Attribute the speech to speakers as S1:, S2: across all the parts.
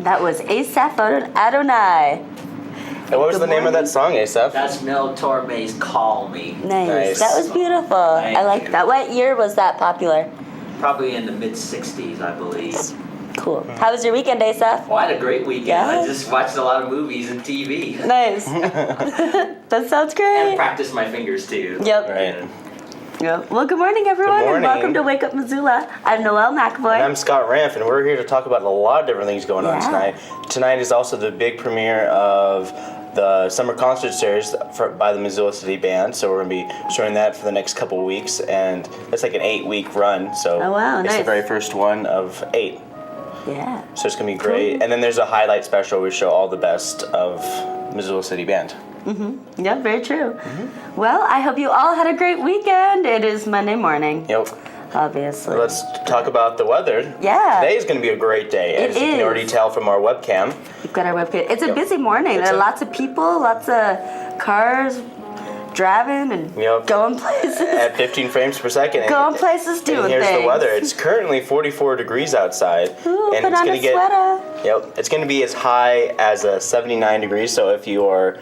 S1: That was Asaph Adonai.
S2: And what was the name of that song, Asaph?
S3: That's Mel Torme's Call Me.
S1: Nice. That was beautiful. I like that. What year was that popular?
S3: Probably in the mid-'60s, I believe.
S1: Cool. How was your weekend, Asaph?
S3: Oh, I had a great weekend.
S1: Yeah?
S3: I just watched a lot of movies and TV.
S1: Nice. That sounds great.
S3: And practiced my fingers, too.
S1: Yep.
S2: Right.
S1: Yep. Well, good morning, everyone,
S2: Good morning.
S1: and welcome to Wake Up Missoula. I'm Noelle McAvoy.
S2: And I'm Scott Ranf, and we're here to talk about a lot of different things going on tonight. Tonight is also the big premiere of the summer concert series by the Missoula City Band, so we're going to be showing that for the next couple weeks, and it's like an 8-week run, so it's the very first one of 8.
S1: Yeah.
S2: So it's going to be great. Cool. And then there's a highlight special where we show all the best of Missoula City Band.
S1: Mm-hmm. Yep, very true. Mm-hmm. Well, I hope you all had a great weekend. It is Monday morning.
S2: Yep.
S1: Obviously.
S2: Let's talk about the weather.
S1: Yeah.
S2: Today is going to be a great day, as you can already tell from our webcam.
S1: We've got our webcam. It's a busy morning. There are lots of people, lots of cars driving and going places. At
S2: 15 frames per second.
S1: Going places, doing things.
S2: And here's the weather. It's currently 44 degrees outside.
S1: Ooh,
S2: and
S1: put
S2: it's
S1: on
S2: going
S1: a
S2: to
S1: sweater.
S2: Yep. It's going to be as high as 79 degrees, so if you are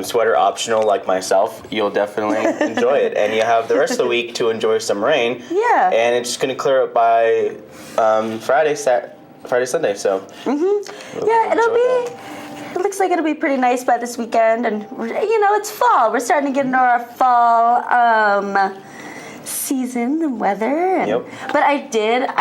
S2: sweater optional like myself, you'll definitely enjoy it. And you have the rest of the week to enjoy some rain.
S1: Yeah.
S2: And it's going to clear up by Friday, Sunday, so.
S1: Mm-hmm. Yeah, it looks like it'll be pretty nice by this weekend, and it's fall. We're starting to get into our fall season and weather. And, but I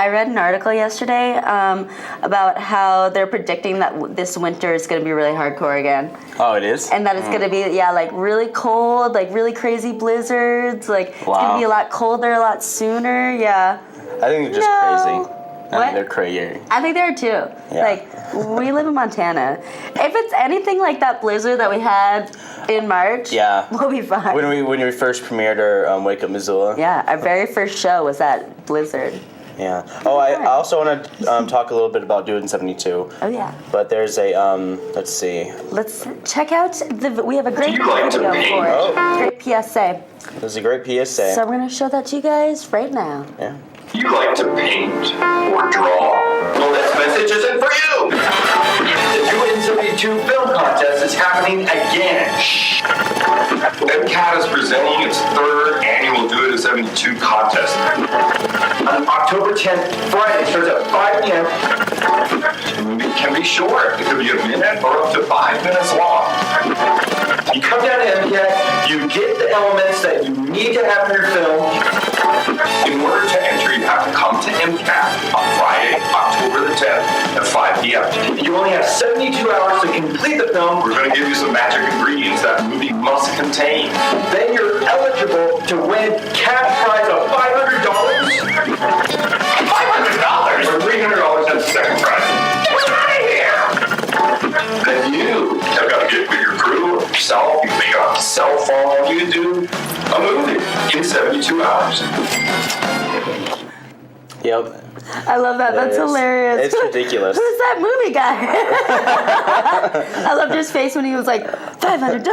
S1: read an article yesterday about how they're predicting that this winter is going to be really hardcore again.
S2: Oh, it is?
S1: And that it's going to be, like really cold, like really crazy blizzards. Like it's going to be a lot colder, a lot sooner. Yeah.
S2: I think they're just crazy. I think they're crazy.
S1: I think they are too. Yeah. Like, we live in Montana. If it's anything like that blizzard that we had in March, we'll be fine.
S2: When we first premiered our Wake Up Missoula.
S1: Yeah, our very first show was that blizzard.
S2: Yeah. Oh, I also want to talk a little bit about Doing 72.
S1: Oh, yeah.
S2: But there's a, let's see.
S1: Let's check out, we have a great video for it. Great PSA.
S2: There's a great PSA.
S1: So we're going to show that to you guys right now.
S2: Yeah.
S4: You like to paint or draw? Well, this message isn't for you! The 272 film contest is happening again. MCAT is presenting its 3rd annual Do It at 72 contest. On October 10th, Friday, starts at 5 p.m. It can be short. It could be a minute or up to 5 minutes long. You come down to MCAT, you get the elements that you need to have in your film. In order to enter, you have to come to MCAT on Friday, October the 10th at 5 p.m. You only have 72 hours to complete the film. We're going to give you some magic ingredients that movie must contain. Then you're eligible to win cash prize of $500. $500? Or $300 as the second prize. Get out of here! Then you have got to get with your crew or yourself. You can make a cell phone. You can do a movie in 72 hours.
S2: Yep.
S1: I love that. That's hilarious.
S2: It's ridiculous.
S1: Who's that movie guy? I loved his face when he was like, $500.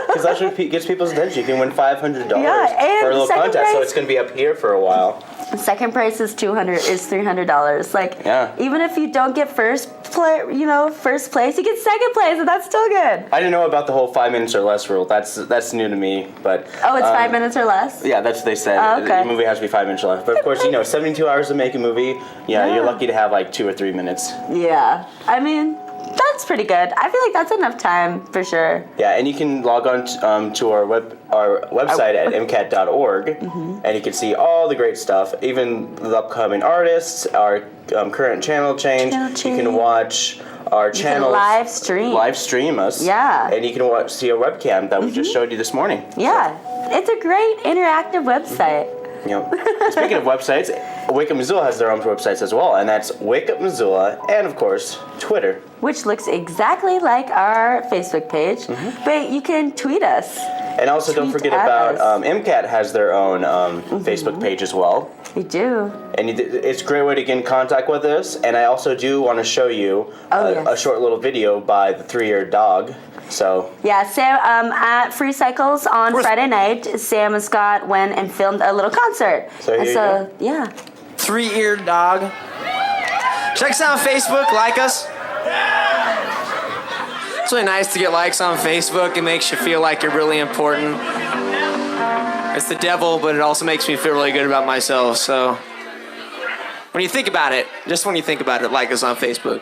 S2: Because that's what gets people's attention. You can win $500 for a little contest, so it's going to be up here for a while.
S1: The second prize is $300. Like, even if you don't get first place, you get second place, and that's still good.
S2: I didn't know about the whole 5 minutes or less rule. That's new to me, but
S1: it's 5 minutes or less.
S2: Yeah, that's what they said.
S1: Oh, okay.
S2: The movie has to be 5 minutes or less. But of course, 72 hours to make a movie. Yeah, you're lucky to have like 2 or 3 minutes.
S1: Yeah, I mean, that's pretty good. I feel like that's enough time for sure.
S2: Yeah, and you can log on to our website at MCAT.org, and you can see all the great stuff, even the upcoming artists, our current channel change. You can watch our channel
S1: live stream us. Yeah,
S2: and you can see a webcam that we just showed you this morning.
S1: Yeah, it's a great interactive website.
S2: Speaking of websites, Wake Up Missoula has their own websites as well, and that's Wake Up Missoula, and of course, Twitter.
S1: Which looks exactly like our Facebook page, but you can tweet us.
S2: And also don't forget about MCAT has their own Facebook page as well.
S1: They do.
S2: And it's a great way to get in contact with us, and I also do want to show you a short little video by the 3-Eared Dog. So
S1: Sam at Free Cycles on Friday night, Sam and Scott went and filmed a little concert.
S2: So here you go.
S5: 3-Eared Dog. Check us out on Facebook, like us. It's really nice to get likes on Facebook. It makes you feel like you're really important. It's the devil, but it also makes me feel really good about myself. So when you think about it, just when you think about it, like us on Facebook.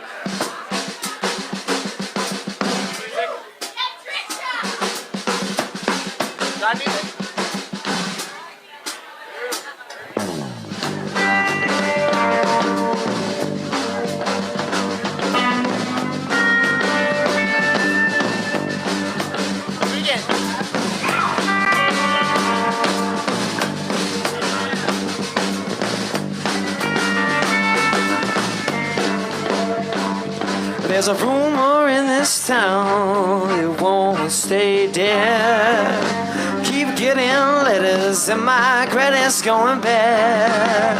S5: There's a rumor in this town, it won't stay dead. Keep getting letters and my credit's going bad.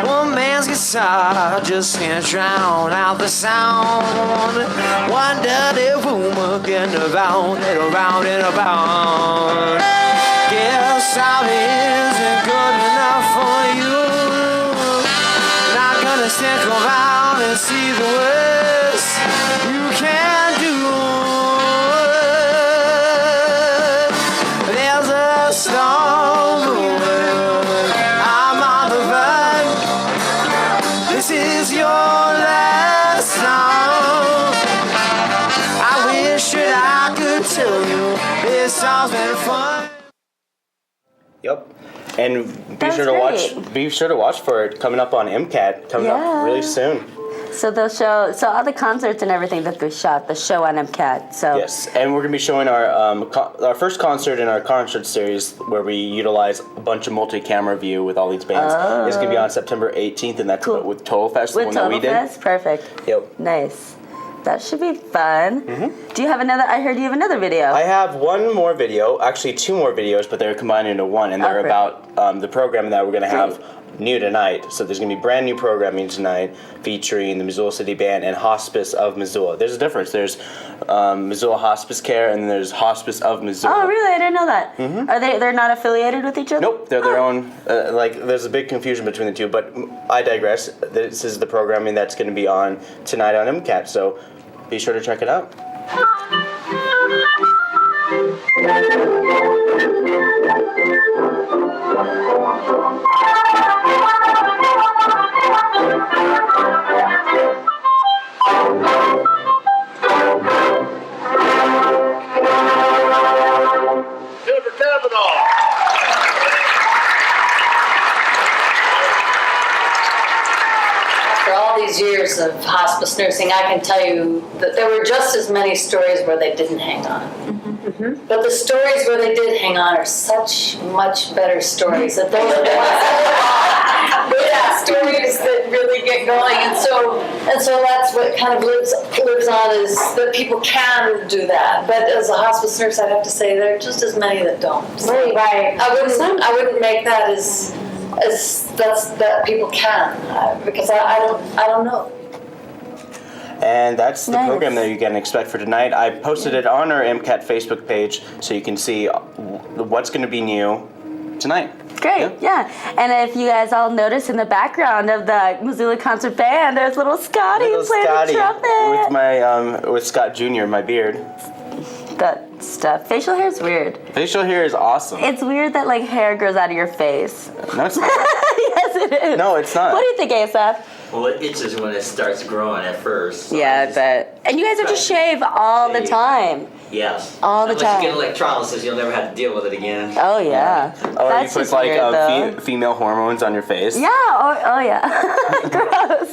S5: One man's guitar just can't drown out the sound. One dirty rumor getting around and around and around. Guess time isn't good enough for you. Not gonna stick around and see the worst you can do. There's a storm brewing. I'm on the run. This is your last song. I wish that I could tell you this song's been fun.
S2: Yep. And be
S1: That's
S2: sure to
S1: great.
S2: watch. Be sure to watch for it coming up on MCAT coming up really soon.
S1: So they'll show all the concerts and everything that they shot, the show on MCAT. So
S2: Yes, and we're gonna be showing our first concert in our concert series where we utilize a bunch of multi-camera view with all these bands. It's gonna be on September 18th, and that's with Total Fest, the
S1: with
S2: one that
S1: Total
S2: we did.
S1: Fest, perfect.
S2: Yep.
S1: Nice. That should be fun. Do you have another? I heard you have another video.
S2: I have one more video, actually two more videos, but they're combined into one, and they're about the program that we're gonna have new tonight. So there's gonna be brand new programming tonight featuring the Missoula City Band and Hospice of Missoula. There's a difference. There's Missoula Hospice Care, and then there's Hospice of Missoula.
S1: Oh, really? I didn't know that. Are they're not affiliated with each other?
S2: Nope, they're their own. There's a big confusion between the two, but I digress. This is the programming that's going to be on tonight on MCAT, so be sure to check it out.
S6: For all these years of hospice nursing, I can tell you that there were just as many stories where they didn't hang on. But the stories where they did hang on are such much better stories. That those are the ones that stories that really get going. And so that's what kind of lives on, is that people can do that. But as a hospice nurse, I'd have to say there are just as many that don't. So
S7: Right.
S6: I wouldn't make that as that people can, because I don't know.
S2: And that's the program that you can expect for tonight. I posted it on our MCAT Facebook page so you can see what's going to be new tonight.
S1: Great, yeah. And if you guys all notice in the background of the Missoula Concert Band, there's little Scotty playing the trumpet.
S2: With my with Scott Jr., my beard.
S1: That stuff. Facial hair is weird.
S2: Facial hair is awesome.
S1: It's weird that like hair grows out of your face.
S2: No, it's not.
S1: Yes, it is.
S2: No, it's not.
S1: What do you think, Asaph?
S3: Well, it itches when it starts growing at first. So
S1: Yeah, I bet. And you guys have to shave all the time.
S3: Yes.
S1: All the
S3: Unless
S1: time.
S3: you get electrolysis, you'll never have to deal with it again.
S1: Oh yeah.
S2: Or
S1: That's
S2: you put
S1: just
S2: like
S1: weird, though.
S2: female hormones on your face.
S1: Yeah. Oh yeah. Gross.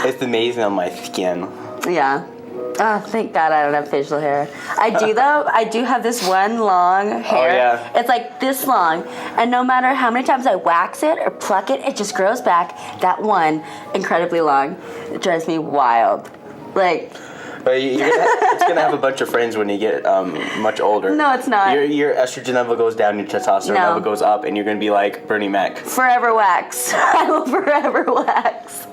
S2: It's amazing on my skin.
S1: Yeah. Oh, thank God I don't have facial hair. I do though. I do have this one long hair.
S2: Oh, yeah.
S1: It's like this long, and no matter how many times I wax it or pluck it, it just grows back. That one, incredibly long. It drives me wild. Like.
S2: But it's gonna have a bunch of friends when you get much older.
S1: No, it's not.
S2: Your estrogen level goes down, your testosterone level goes up, and you're gonna be like Bernie Mac.
S1: Forever wax. I will forever wax.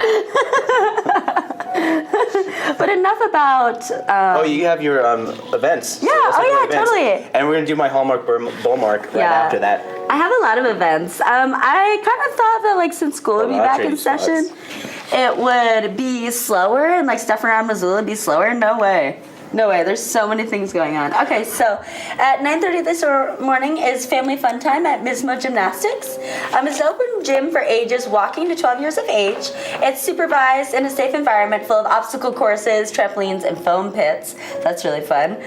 S1: But enough about.
S2: You have your events.
S1: Yeah.
S2: So let's talk about events.
S1: Totally.
S2: And we're gonna do my Hallmark bull mark right after that.
S1: I have a lot of events. I kind of thought that like since school would be back in session, it would be slower and like stuff around Missoula would be slower. No way. No way. There's so many things going on. Okay, so at 9:30 this morning is Family Fun Time at Mismo Gymnastics. It's an open gym for ages walking to 12 years of age. It's supervised in a safe environment full of obstacle courses, trampolines, and foam pits. That's really fun.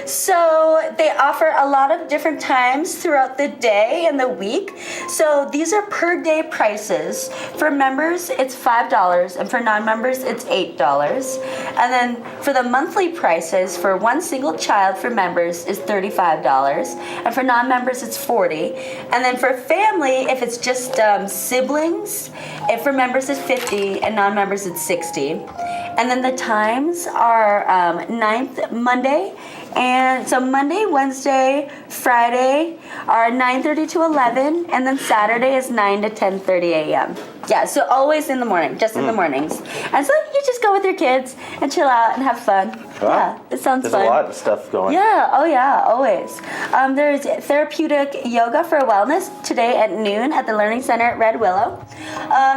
S1: So they offer a lot of different times throughout the day and the week. So these are per day prices. For members, it's $5, and for non-members, it's $8. And then for the monthly prices for one single child for members is $35, and for non-members it's $40. And then for family, if it's just siblings, if for members it's $50 and non-members it's $60. And then the times are 9th Monday, and so Monday, Wednesday, Friday are 9:30 to 11, and then Saturday is 9 to 10:30 a.m. Yeah, so always in the morning, just in the mornings. And so you just go with your kids and chill out and have fun.
S2: Wow.
S1: Yeah, it sounds
S2: There's
S1: fun.
S2: a lot of stuff going.
S1: Yeah, oh yeah, always. There's therapeutic yoga for wellness today at noon at the Learning Center at Red Willow.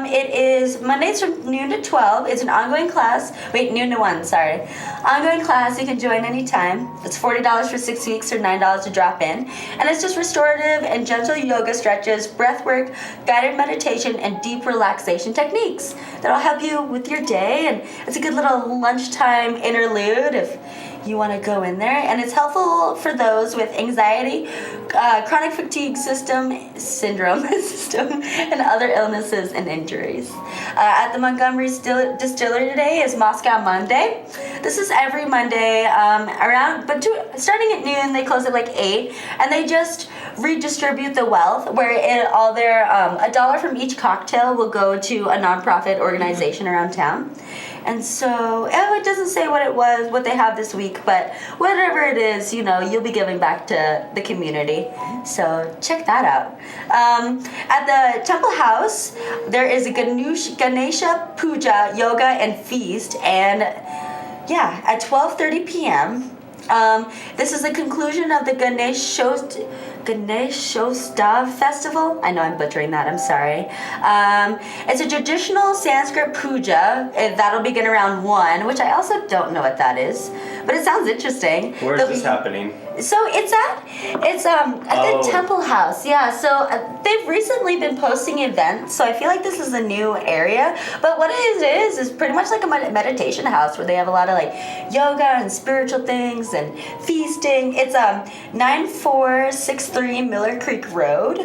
S1: It is Mondays from noon to 12. It's an ongoing class. Wait, noon to 1, sorry. Ongoing class you can join anytime. It's $40 for 6 weeks or $9 to drop in. And it's just restorative and gentle yoga stretches, breath work, guided meditation, and deep relaxation techniques that'll help you with your day. And it's a good little lunchtime interlude if you want to go in there. And it's helpful for those with anxiety, chronic fatigue syndrome, and other illnesses and injuries. At the Montgomery Distillery today is Moscow Monday. This is every Monday starting at noon. They close at like 8, and they just redistribute the wealth where all their $1 from each cocktail will go to a nonprofit organization around town. And so, it doesn't say what they have this week, but whatever it is, you'll be giving back to the community. So check that out. At the Temple House, there is a Ganesha Puja, Yoga, and Feast, and at 12:30 p.m. This is the conclusion of the Ganeshotsav Festival. I know I'm butchering that, I'm sorry. It's a traditional Sanskrit puja that'll begin around 1, which I also don't know what that is, but it sounds interesting.
S2: Where is this happening?
S1: So it's at the Temple House. Yeah, so they've recently been posting events, so I feel like this is a new area. But what it is pretty much like a meditation house where they have a lot of like yoga and spiritual things and feasting. It's 9463 Miller Creek Road.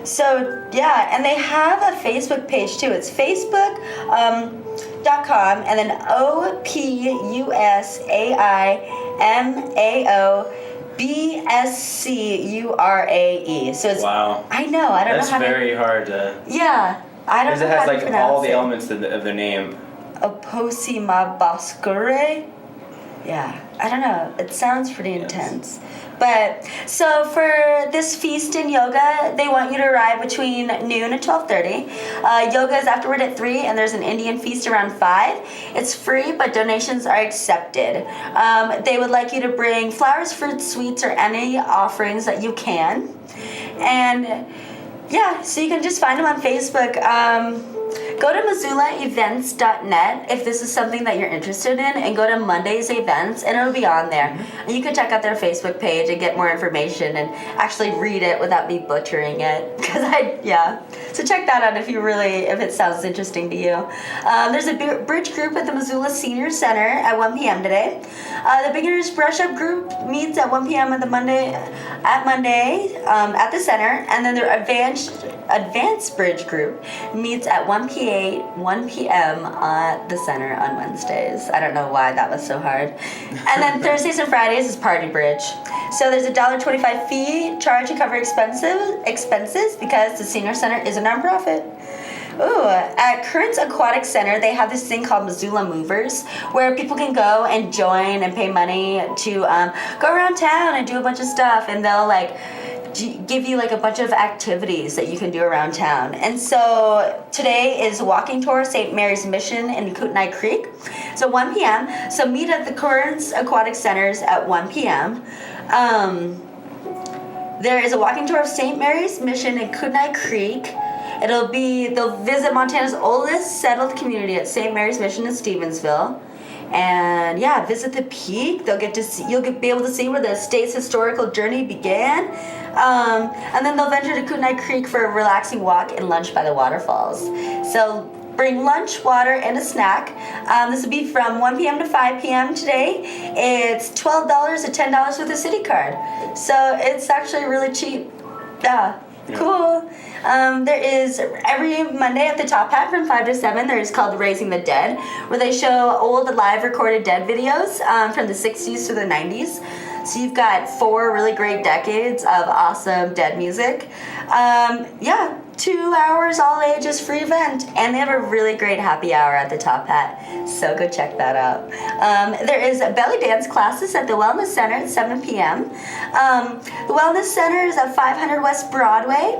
S1: So yeah, and they have a Facebook page too. It's Facebook.com and then OPUSAIMAOBSCURAE. So it's
S2: wow.
S1: I know. I don't know how
S2: to. That's very hard to.
S1: Yeah, I don't know how to pronounce it.
S2: Because it has like all the elements of the name.
S1: Oposimabaskure. Yeah, I don't know. It sounds pretty intense. But so for this feast in yoga, they want you to arrive between noon and 12:30. Yoga is afterward at 3, and there's an Indian feast around 5. It's free, but donations are accepted. They would like you to bring flowers, fruits, sweets, or any offerings that you can. And so you can just find them on Facebook. Go to MissoulaEvents.net if this is something that you're interested in, and go to Monday's events, and it'll be on there. And you can check out their Facebook page and get more information and actually read it without me butchering it. So check that out if it sounds interesting to you. There's a bridge group at the Missoula Senior Center at 1 p.m. today. The beginners brush up group meets at 1 p.m. at Monday at the center, and then their advanced bridge group meets at 1 p.m. at the center on Wednesdays. I don't know why that was so hard. And then Thursdays and Fridays is Party Bridge. So there's a $1.25 fee charge to cover expenses because the Senior Center is a nonprofit. Ooh, at Currents Aquatic Center, they have this thing called Missoula Movers, where people can go and join and pay money to go around town and do a bunch of stuff, and they'll give you a bunch of activities that you can do around town. And so today is a walking tour, St. Mary's Mission in Kootenai Creek. So 1 p.m. So meet at the Currents Aquatic Centers at 1 p.m. There is a walking tour of St. Mary's Mission in Kootenai Creek. They'll visit Montana's oldest settled community at St. Mary's Mission in Stevensville. And yeah, visit the peak. You'll be able to see where the state's historical journey began. And then they'll venture to Kootenai Creek for a relaxing walk and lunch by the waterfalls. So bring lunch, water, and a snack. This will be from 1 p.m. to 5 p.m. today. It's $12 or $10 with a city card. So it's actually really cheap. Yeah. Cool. There is every Monday at the Top Hat from 5 to 7. There is called Raising the Dead, where they show old live recorded dead videos from the 60s to the 90s. So you've got 4 really great decades of awesome dead music. 2 hours, all ages, free event. And they have a really great happy hour at the Top Hat. So go check that out. There is belly dance classes at the Wellness Center at 7 p.m. The Wellness Center is at 500 West Broadway.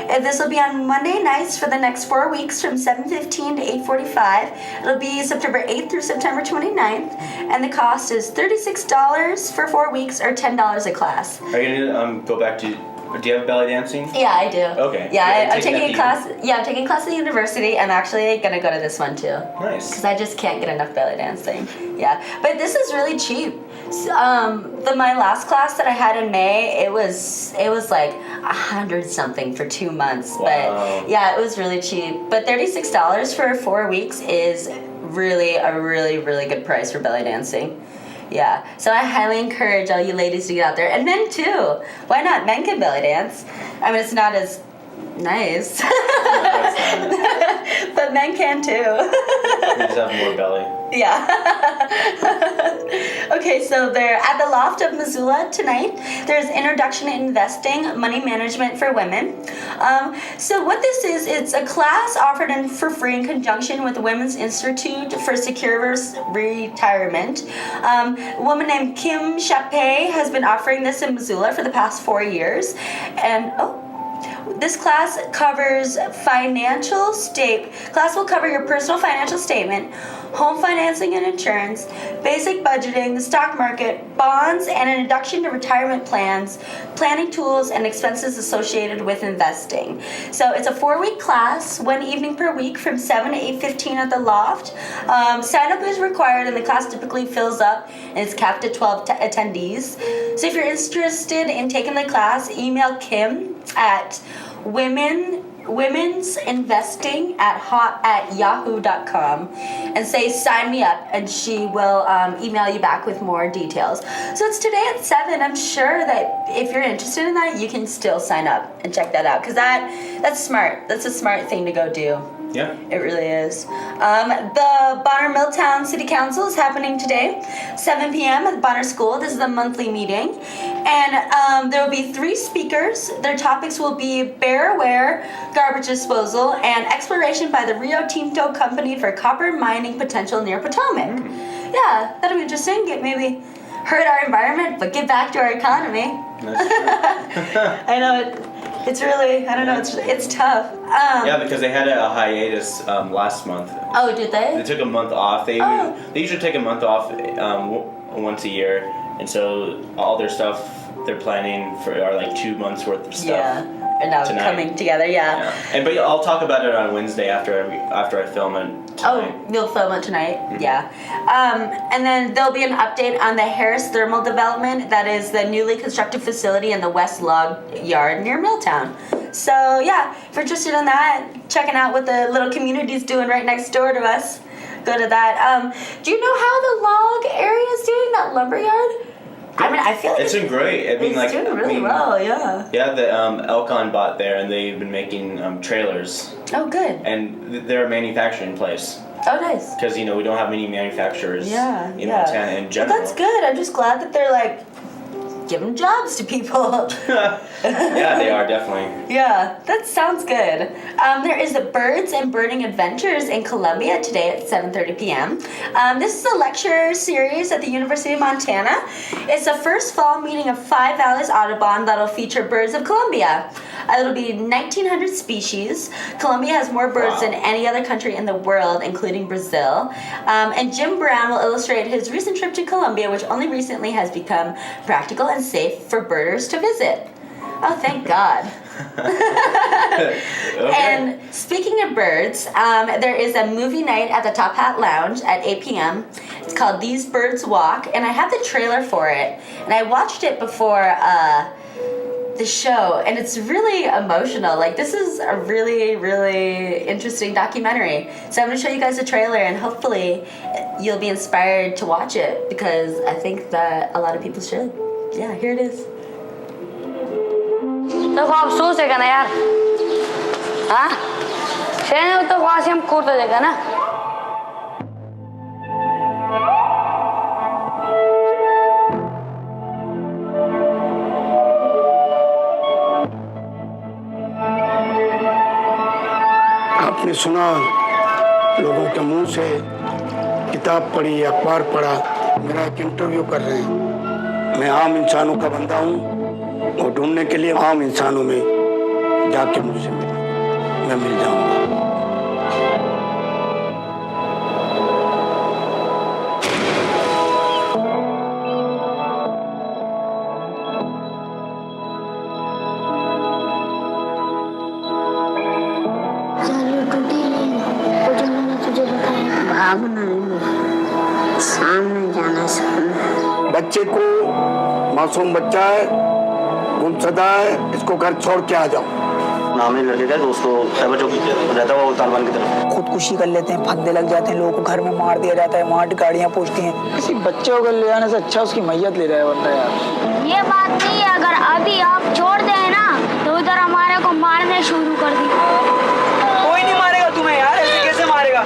S1: And this will be on Monday nights for the next 4 weeks from 7:15 to 8:45. It'll be September 8th through September 29th. And the cost is $36 for 4 weeks or $10 a class.
S2: Are you going to go back to... Do you have belly dancing?
S1: Yeah, I do.
S2: Okay.
S1: Yeah, I'm taking a class. Yeah, I'm taking a class at the university. I'm actually gonna go to this one too.
S2: Nice.
S1: Because I just can't get enough belly dancing. Yeah, but this is really cheap. My last class that I had in May, it was like $100-something for 2 months.
S2: Wow.
S1: But yeah, it was really cheap. But $36 for 4 weeks is really a really, really good price for belly dancing. Yeah, so I highly encourage all you ladies to get out there, and men too. Why not? Men can belly dance. I mean, it's not as nice, but men can too.
S2: We just have more belly.
S1: Yeah. Okay, so they're at the Loft of Missoula tonight. There's Introduction to Investing, Money Management for Women. So what this is, it's a class offered for free in conjunction with the Women's Institute for Secure Retirement. A woman named Kim Chappé has been offering this in Missoula for the past 4 years. And, this class covers class will cover your personal financial statement, home financing and insurance, basic budgeting, the stock market, bonds, and an introduction to retirement plans, planning tools, and expenses associated with investing. So it's a 4-week class, 1 evening per week from 7 to 8:15 at the Loft. Sign up is required, and the class typically fills up, and it's capped at 12 attendees. So if you're interested in taking the class, email Kim at womensinvesting@yahoo.com and say sign me up, and she will email you back with more details. So it's today at 7. I'm sure that if you're interested in that, you can still sign up and check that out, because that's smart. That's a smart thing to go do.
S2: Yeah.
S1: It really is. The Bonner Milltown City Council is happening today, 7 p.m. at the Bonner School. This is a monthly meeting. And there will be 3 speakers. Their topics will be bear aware, garbage disposal, and exploration by the Rio Tinto Company for copper mining potential near Potomac. Yeah, that'll be interesting. Maybe hurt our environment, but give back to our economy.
S2: That's true.
S1: I know it's really, I don't know, it's tough.
S2: Yeah, because they had a hiatus last month.
S1: Oh, did they?
S2: They took a month off. They usually take a month off once a year, and so all their stuff they're planning for are like 2 months worth of stuff.
S1: Yeah, and now
S2: tonight.
S1: coming together. Yeah.
S2: But I'll talk about it on Wednesday after I film it. Tonight.
S1: Oh, you'll film it tonight? Mm-hmm. Yeah. And then there'll be an update on the Harris Thermal Development. That is the newly constructed facility in the West Log Yard near Milltown. So, yeah, if you're interested in that, checking out what the little community's doing right next door to us, go to that. Do you know how the log area is doing, that lumber yard? I mean, I feel like
S2: it's been great. I mean,
S1: it's doing really well, yeah.
S2: Yeah, the Elcon bought there, and they've been making trailers.
S1: Oh, good.
S2: And they're a manufacturing place.
S1: Oh, nice.
S2: Because, we don't have many manufacturers in Montana in general.
S1: But that's good. I'm just glad that they're, giving jobs to people.
S2: Yeah, they are, definitely.
S1: Yeah, that sounds good. There is the Birds and Birding Adventures in Columbia today at 7:30 p.m. This is a lecture series at the University of Montana. It's the first fall meeting of Five Valleys Audubon that'll feature birds of Columbia. It'll be 1,900 species. Colombia has more birds than any other country in the world, including Brazil. And Jim Brown will illustrate his recent trip to Colombia, which only recently has become practical and safe for birders to visit. Oh, thank God.
S2: Okay.
S1: And speaking of birds, there is a movie night at the Top Hat Lounge at 8 p.m. It's called These Birds Walk, and I have the trailer for it. And I watched it before the show, and it's really emotional. Like, this is a really, really interesting documentary. So I'm going to show you guys the trailer, and hopefully you'll be inspired to watch it, because I think that a lot of people should. Yeah, here it is.
S7: देखो अफसोस है ना यार हाँ शेर तो वहाँ से हम करते देगा ना
S8: आपने सुना लोगों के मुंह से किताब पढ़ी अखबार पढ़ा मेरा एक इंटरव्यू कर रहे हैं मैं आम इंसानों का बंदा हूँ और ढूंढने के लिए आम इंसानों में जाके मुझसे मैं मिल जाऊंगा
S7: सामने जाना
S8: बच्चे को मासूम बच्चा है गुमशुदा है इसको घर छोड़ के आ जाओ
S9: नाम ही लड़के का दोस्तों साइबर चौकी रहता है वो तालिबान की तरफ
S10: खुदकुशी कर लेते हैं फंदे लग जाते हैं लोगों को घर में मार दिया जाता है वहाँ गाड़ियाँ पहुँचती हैं
S11: किसी बच्चे को ले आने से अच्छा उसकी मैयत ले रहा है वरना यार
S7: ये बात नहीं है अगर अभी आप छोड़ दे ना तो उधर हमारे को मारने शुरू कर दी
S10: कोई नहीं मारेगा तुम्हें यार ऐसे कैसे मारेगा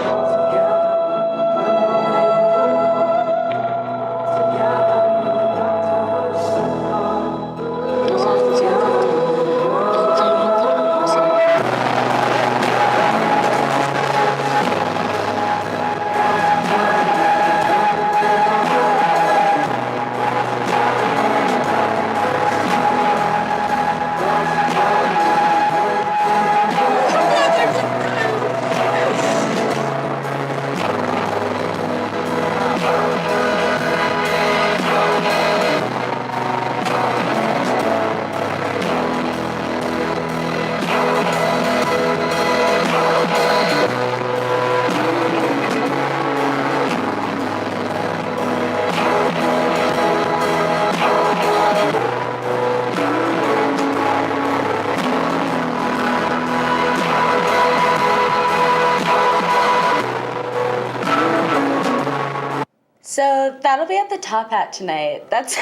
S1: So that'll be at the Top Hat tonight. That's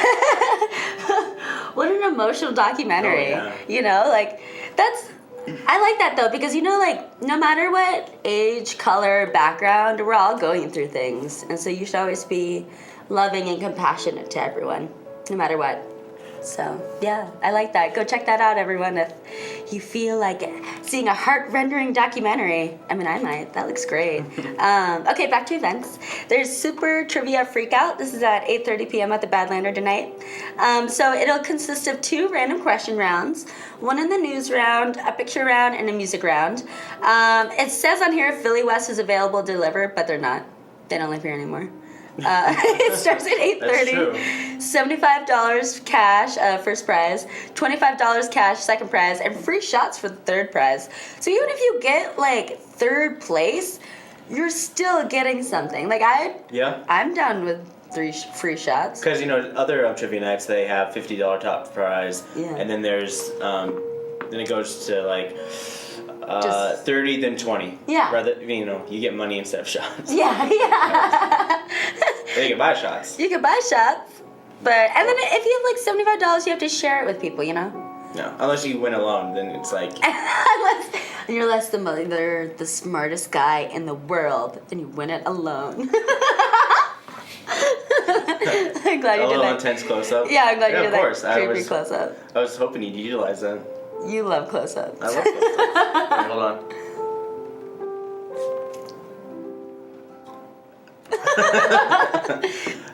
S1: what an emotional documentary.
S2: Oh, yeah.
S1: You know, like I like that though, because you know, like no matter what age, color, background, we're all going through things, and so you should always be loving and compassionate to everyone, no matter what. So yeah, I like that. Go check that out, everyone, if you feel like seeing a heart-rendering documentary. I mean, I might. That looks great. Okay, back to events. There's Super Trivia Freakout. This is at 8:30 p.m. at the Badlander tonight. So it'll consist of 2 random question rounds, one in the news round, a picture round, and a music round. It says on here Philly West is available to deliver, but they're not. They don't live here anymore. It starts at 8:30. $75 cash, first prize. $25 cash, second prize, and free shots for the third prize. So even if you get like third place, you're still getting something. Like I'm down with 3 free shots.
S2: Because other trivia nights they have $50 top prize,
S1: Yeah.
S2: and then there's then it goes to like. 30 then 20.
S1: Yeah.
S2: Rather, you get money instead of shots.
S1: Yeah.
S2: They can buy shots.
S1: You can buy shots, and then if you have like $75, you have to share it with people.
S2: No, unless you win alone, then it's like.
S1: And you're they're the smartest guy in the world, and you win it alone. I'm glad you did that.
S2: A little intense close up.
S1: Yeah, I'm glad you did
S2: of course.
S1: that creepy close up.
S2: I was hoping you'd utilize that.
S1: You love close ups.
S2: I love close ups. Hold on.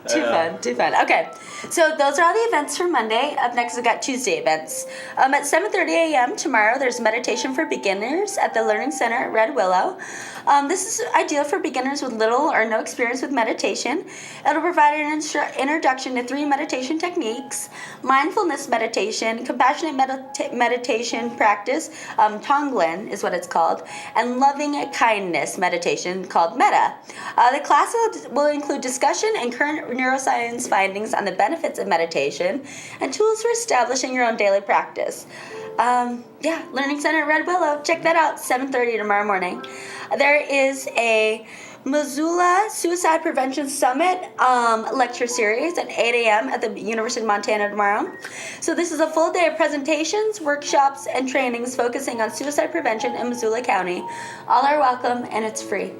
S1: Too fun. Okay, so those are all the events for Monday. Up next, we've got Tuesday events. At 7:30 a.m. tomorrow, there's meditation for beginners at the Learning Center at Red Willow. This is ideal for beginners with little or no experience with meditation. It'll provide an introduction to 3 meditation techniques: mindfulness meditation, compassionate meditation practice, Tonglen is what it's called, and loving kindness meditation called Metta. The class will include discussion and current neuroscience findings on the benefits of meditation and tools for establishing your own daily practice. Learning Center at Red Willow. Check that out, 7:30 tomorrow morning. There is a Missoula Suicide Prevention Summit lecture series at 8 a.m. at the University of Montana tomorrow. So this is a full day of presentations, workshops, and trainings focusing on suicide prevention in Missoula County. All are welcome, and it's free.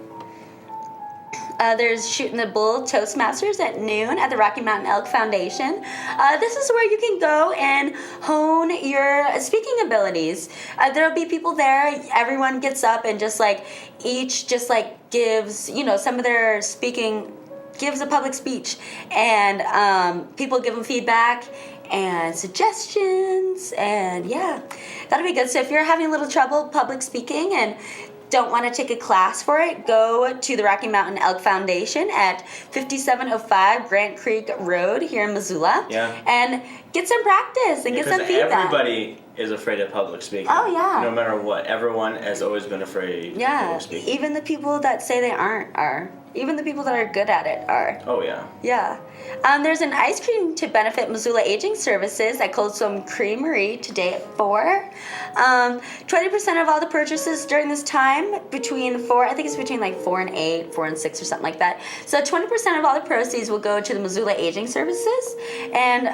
S1: There's Shooting the Bull Toastmasters at noon at the Rocky Mountain Elk Foundation. This is where you can go and hone your speaking abilities. There'll be people there. Everyone gets up and each gives, some of their speaking, gives a public speech. And people give them feedback and suggestions. And that'll be good. So if you're having a little trouble public speaking and don't want to take a class for it, go to the Rocky Mountain Elk Foundation at 5705 Grant Creek Road here in Missoula. And get some practice and get some feedback.
S2: Everybody is afraid of public speaking.
S1: Oh, yeah.
S2: No matter what. Everyone has always been afraid of public speaking.
S1: Even the people that say they aren't are. Even the people that are good at it are.
S2: Oh, yeah.
S1: Yeah. There's an ice cream to benefit Missoula Aging Services at Coldstone Creamery today at 4. 20% of all the purchases during this time between 4 and 8, 4 and 6 or something like that. So 20% of all the proceeds will go to the Missoula Aging Services. And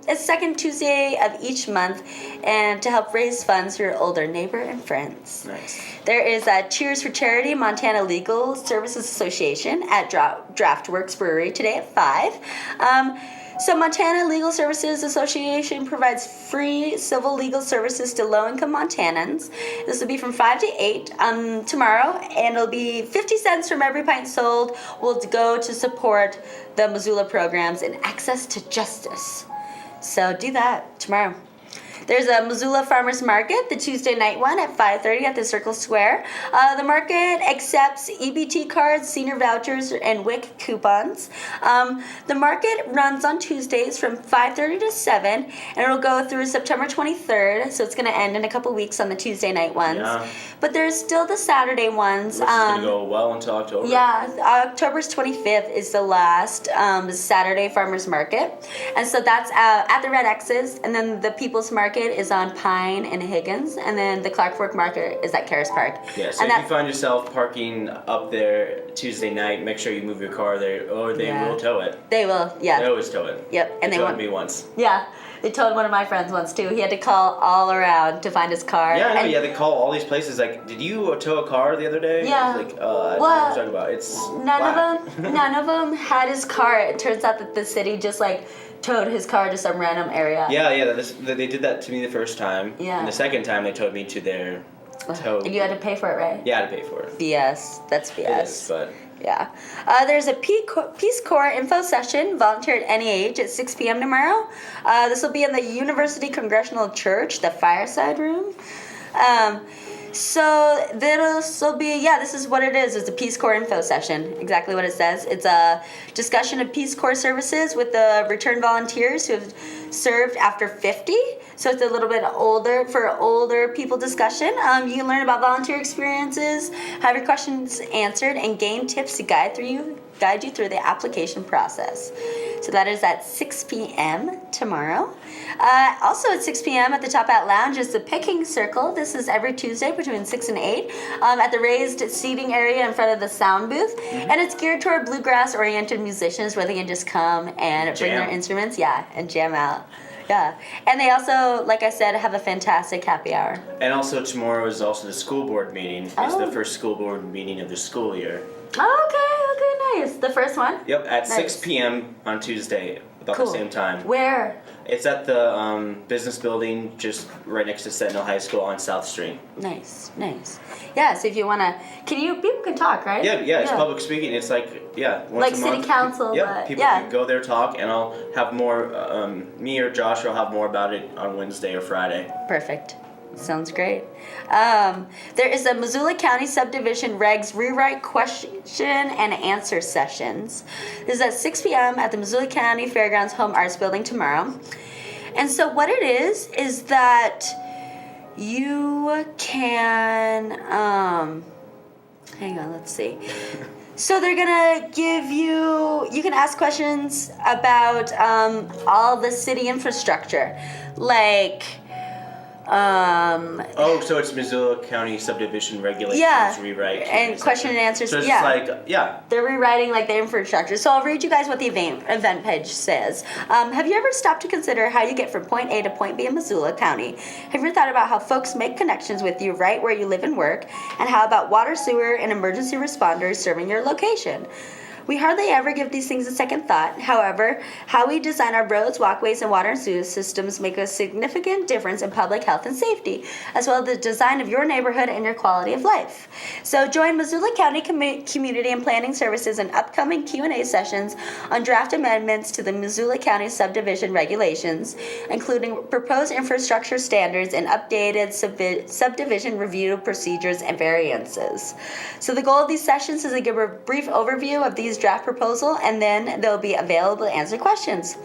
S1: it's second Tuesday of each month, and to help raise funds for your older neighbor and friends.
S2: Nice.
S1: There is a Cheers for Charity Montana Legal Services Association at Draftworks Brewery today at 5. So Montana Legal Services Association provides free civil legal services to low-income Montanans. This will be from 5 to 8 tomorrow, and it'll be 50 cents from every pint sold will go to support the Missoula programs and access to justice. So do that tomorrow. There's a Missoula Farmers Market, the Tuesday night one at 5:30 at the Circle Square. The market accepts EBT cards, senior vouchers, and WIC coupons. The market runs on Tuesdays from 5:30 to 7, and it'll go through September 23rd, so it's going to end in a couple weeks on the Tuesday night ones.
S2: Yeah.
S1: But there's still the Saturday ones.
S2: This is going to go well until October.
S1: Yeah, October 25th is the last Saturday Farmers Market. And so that's at the Red X's, and then the People's Market is on Pine and Higgins, and then the Clark Fork Market is at Caris Park.
S2: Yeah, so if you find yourself parking up there Tuesday night, make sure you move your car there, or they will tow it.
S1: They will, yeah.
S2: They always tow it.
S1: Yep, and
S2: they towed me once.
S1: Yeah, they towed one of my friends once too. He had to call all around to find his car.
S2: Yeah, I know. You had to call all these places. Like, did you tow a car the other day?
S1: Yeah.
S2: I don't know what you're talking about. It's
S1: none of them had his car. It turns out that the city just towed his car to some random area.
S2: Yeah, they did that to me the first time.
S1: Yeah.
S2: And the second time they towed me to their tow.
S1: And you had to pay for it, right?
S2: Yeah, I had to pay for it.
S1: BS. That's BS.
S2: It is, but...
S1: Yeah. There's a Peace Corps info session, volunteer at any age, at 6 p.m. tomorrow. This will be in the University Congregational Church, the Fireside Room. So this will be, this is what it is. It's a Peace Corps info session, exactly what it says. It's a discussion of Peace Corps services with the returned volunteers who have served after 50. So it's a little bit older, for older people discussion. You can learn about volunteer experiences, have your questions answered, and gain tips to guide you through the application process. So that is at 6 p.m. tomorrow. Also at 6 p.m. at the Top Hat Lounge is the Picking Circle. This is every Tuesday between 6 and 8 at the raised seating area in front of the sound booth. Mm-hmm. And it's geared toward bluegrass-oriented musicians where they can just come and bring their instruments, and jam out. Yeah. And they also, like I said, have a fantastic happy hour.
S2: And also tomorrow is also the school board meeting. It's the first school board meeting of the school year.
S1: Okay, nice. The first one?
S2: Yep, at 6 p.m. on Tuesday. about the same time.
S1: Where?
S2: It's at the business building just right next to Sentinel High School on South Street.
S1: Nice. Yeah, so if you want to, people can talk, right?
S2: Yeah, it's public speaking. It's like, once
S1: like
S2: a
S1: city
S2: month.
S1: council.
S2: People can go there, talk, and I'll have more, me or Josh will have more about it on Wednesday or Friday.
S1: Perfect. Sounds great. There is a Missoula County Subdivision Regs Rewrite Question and Answer Sessions. This is at 6 p.m. at the Missoula County Fairgrounds Home Arts Building tomorrow. And so what it is that you can, hang on, let's see. So they're gonna give you can ask questions about all the city infrastructure, like,
S2: so it's Missoula County Subdivision Regulations Rewrite.
S1: And question and answers.
S2: So it's like,
S1: they're rewriting like the infrastructure. So I'll read you guys what the event page says. Have you ever stopped to consider how you get from point A to point B in Missoula County? Have you ever thought about how folks make connections with you right where you live and work? And how about water, sewer, and emergency responders serving your location? We hardly ever give these things a second thought. However, how we design our roads, walkways, and water and sewer systems make a significant difference in public health and safety, as well as the design of your neighborhood and your quality of life. So join Missoula County Community and Planning Services in upcoming Q&A sessions on draft amendments to the Missoula County Subdivision Regulations, including proposed infrastructure standards and updated subdivision review procedures and variances. So the goal of these sessions is to give a brief overview of these draft proposal, and then they'll be available to answer questions.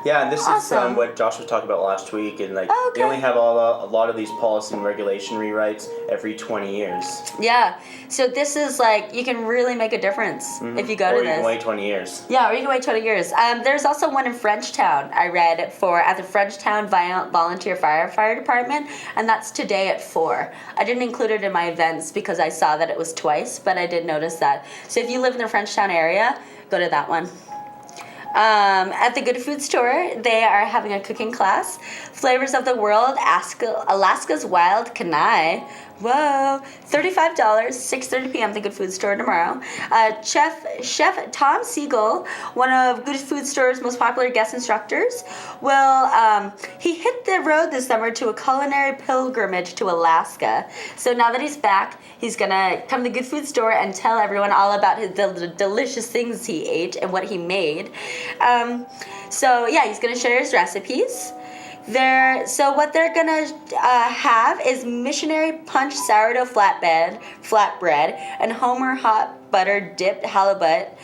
S2: Yeah, and this is what Josh was talking about last week, and they only have a lot of these policy and regulation rewrites every 20 years. Yeah,
S1: so this is like, you can really make a difference if you go to this.
S2: Or you can wait 20 years.
S1: Yeah, or you can wait 20 years. There's also one in Frenchtown I read at the Frenchtown Volunteer Fire Department, and that's today at 4. I didn't include it in my events because I saw that it was twice, but I did notice that. So if you live in the Frenchtown area, go to that one. At the Good Food Store, they are having a cooking class. Flavors of the World, Alaska's Wild Kenai. Whoa, $35, 6:30 p.m. at the Good Food Store tomorrow. Chef Tom Siegel, one of Good Food Store's most popular guest instructors, he hit the road this summer to a culinary pilgrimage to Alaska. So now that he's back, he's gonna come to the Good Food Store and tell everyone all about the delicious things he ate and what he made. He's gonna share his recipes. So what they're gonna have is missionary punch sourdough flatbread, and Homer hot butter dipped halibut,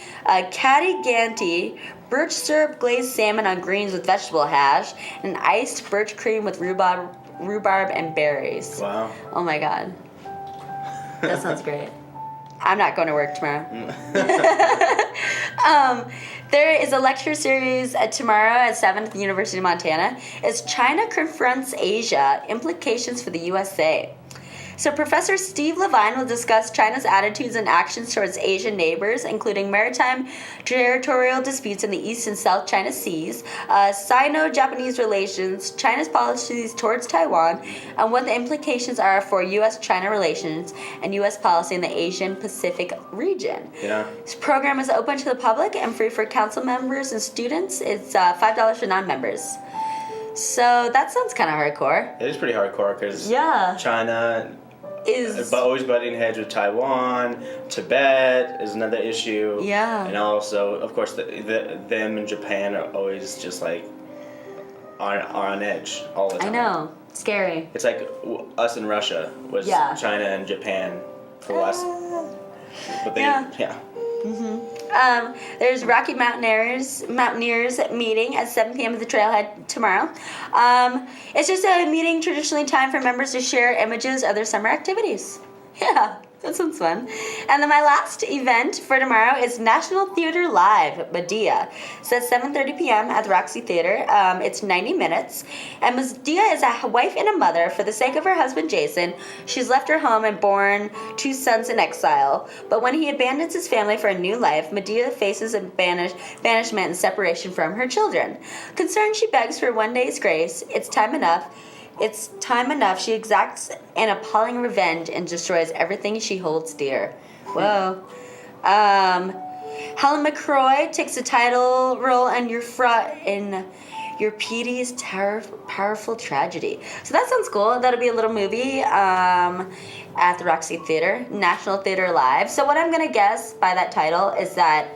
S1: catty ganty, birch syrup glazed salmon on greens with vegetable hash, and iced birch cream with rhubarb and berries.
S2: Wow!
S1: Oh my God, that sounds great. I'm not going to work tomorrow. There is a lecture series tomorrow at 7 at the University of Montana. It's China Confronts Asia, Implications for the USA. So Professor Steve Levine will discuss China's attitudes and actions towards Asian neighbors, including maritime territorial disputes in the East and South China Seas, Sino-Japanese relations, China's policies towards Taiwan, and what the implications are for U.S.-China relations and U.S. policy in the Asian-Pacific region.
S2: Yeah.
S1: This program is open to the public and free for council members and students. It's $5 for non-members. So that sounds kind of hardcore.
S2: It is pretty hardcore because China
S1: is
S2: always butting heads with Taiwan. Tibet is another issue.
S1: Yeah.
S2: And also, of course, them and Japan are always just like are on edge all the time.
S1: I know. Scary.
S2: It's like us and Russia was China and Japan for us. But they,
S1: There's Rocky Mountaineers meeting at 7 p.m. at the Trailhead tomorrow. It's just a meeting traditionally timed for members to share images of their summer activities. Yeah, that sounds fun. And then my last event for tomorrow is National Theater Live, Medea. So it's 7:30 p.m. at the Roxy Theater. It's 90 minutes. And Medea is a wife and a mother. For the sake of her husband, Jason, she's left her home and born 2 sons in exile. But when he abandons his family for a new life, Medea faces a banishment and separation from her children. Concerned, she begs for one day's grace. It's time enough. She exacts an appalling revenge and destroys everything she holds dear. Whoa. Helen McCroy takes a title role in your Petey's Powerful Tragedy. So that sounds cool. That'll be a little movie at the Roxy Theater, National Theater Live. So what I'm gonna guess by that title is that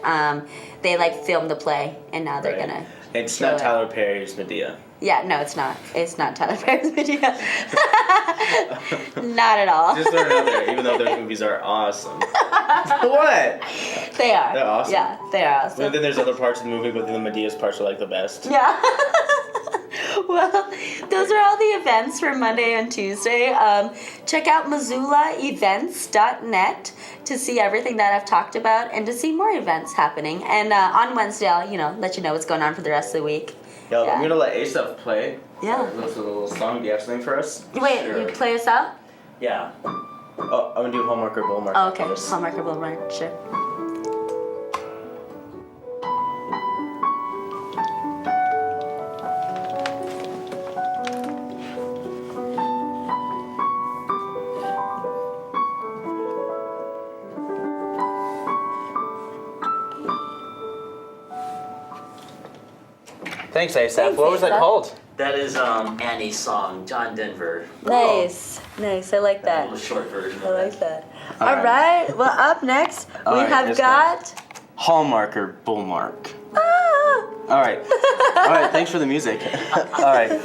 S1: they like filmed the play and now they're gonna.
S2: It's not Tyler Perry's Medea.
S1: Yeah, no, it's not. It's not Tyler Perry's Medea. Not at all.
S2: Just throw it out there, even though those movies are awesome. What?
S1: They are.
S2: They're awesome.
S1: Yeah, they are awesome.
S2: And then there's other parts of the movie, but then the Medea's parts are like the best.
S1: Yeah. Well, those are all the events for Monday and Tuesday. Check out MissoulaEvents.net to see everything that I've talked about and to see more events happening. And on Wednesday, I'll let you know what's going on for the rest of the week.
S2: Yo, I'm gonna let Asaph play.
S1: Yeah.
S2: This little song. Do you have something for us?
S1: Wait, you play us out?
S2: Yeah. Oh, I'm gonna do homework or bullmark.
S1: Oh, okay. Homework or bullmark, sure.
S2: Thanks, Asaph. What was that called?
S3: That is Annie's song, John Denver.
S1: Nice. Nice. I like
S3: A
S1: that.
S3: little short version.
S1: I like that. All right. Well, up next, we have got...
S2: Hallmark or bullmark.
S1: Ah!
S2: All right. All right, thanks for the music. All right.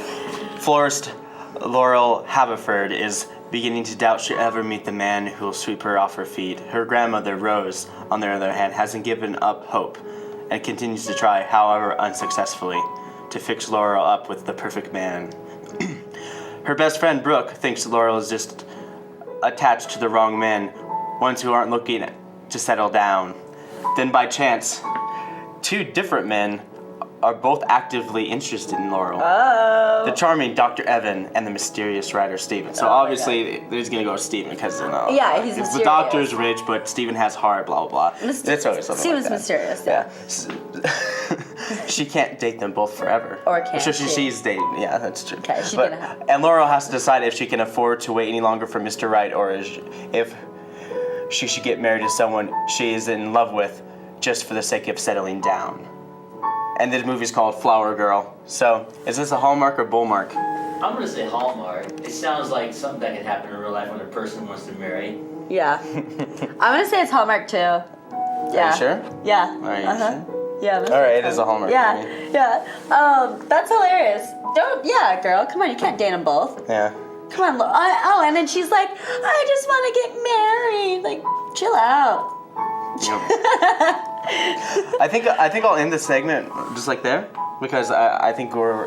S2: Florist Laurel Haverford is beginning to doubt she'll ever meet the man who will sweep her off her feet. Her grandmother, Rose, on the other hand, hasn't given up hope and continues to try, however unsuccessfully, to fix Laurel up with the perfect man. Her best friend, Brooke, thinks Laurel is just attached to the wrong men, ones who aren't looking to settle down. Then by chance, two different men are both actively interested in Laurel.
S1: Oh.
S2: The charming Dr. Evan and the mysterious writer Stephen. So obviously, there's gonna go with Stephen because
S1: yeah, he's mysterious.
S2: the doctor's rich, but Stephen has heart. Blah blah blah. It's always something
S1: Stephen's
S2: like that.
S1: mysterious. Yeah.
S2: She can't date them both forever.
S1: Or can't
S2: So
S1: she?
S2: she's dating. Yeah, that's true.
S1: Okay, she's
S2: But-
S1: gonna have.
S2: And Laurel has to decide if she can afford to wait any longer for Mr. Right, or if she should get married to someone she is in love with, just for the sake of settling down. And this movie's called Flower Girl. So, is this a Hallmark or bullmark?
S3: I'm gonna say Hallmark. It sounds like something that could happen in real life when a person wants to marry.
S1: Yeah. I'm going to say it's Hallmark, too. Yeah.
S2: Are you sure?
S1: Yeah.
S2: Are you
S1: Uh-huh.
S2: sure?
S1: Yeah.
S2: All right, it is a Hallmark
S1: Yeah.
S2: movie.
S1: Yeah. That's hilarious. Yeah, girl. Come on, you can't date them both.
S2: Yeah.
S1: Come on. And then she's like, I just want to get married. Like, chill out.
S2: I think I'll end this segment just like there because I think we're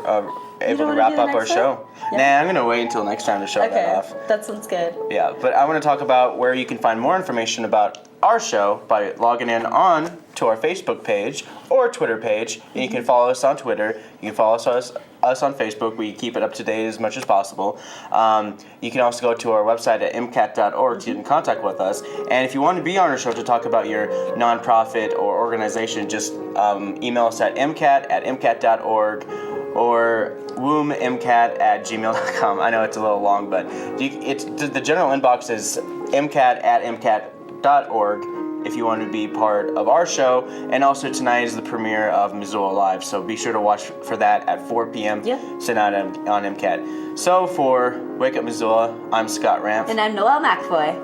S2: able to wrap up our show.
S1: Yeah.
S2: Nah, I'm gonna wait until next time to show that off.
S1: That sounds good.
S2: Yeah, but I want to talk about where you can find more information about our show by logging in on to our Facebook page or Twitter page. And you can follow us on Twitter. You can follow us on Facebook. We keep it up to date as much as possible. You can also go to our website at MCAT.org to get in contact with us. And if you want to be on our show to talk about your nonprofit or organization, just email us at MCAT@MCAT.org or wombmcat@gmail.com. I know it's a little long, but the general inbox is MCAT@MCAT.org if you want to be part of our show. And also tonight is the premiere of Missoula Live, so be sure to watch for that at 4 p.m. tonight on MCAT. So for Wake Up Missoula, I'm Scott Ranf.
S1: And I'm Noelle McAvoy.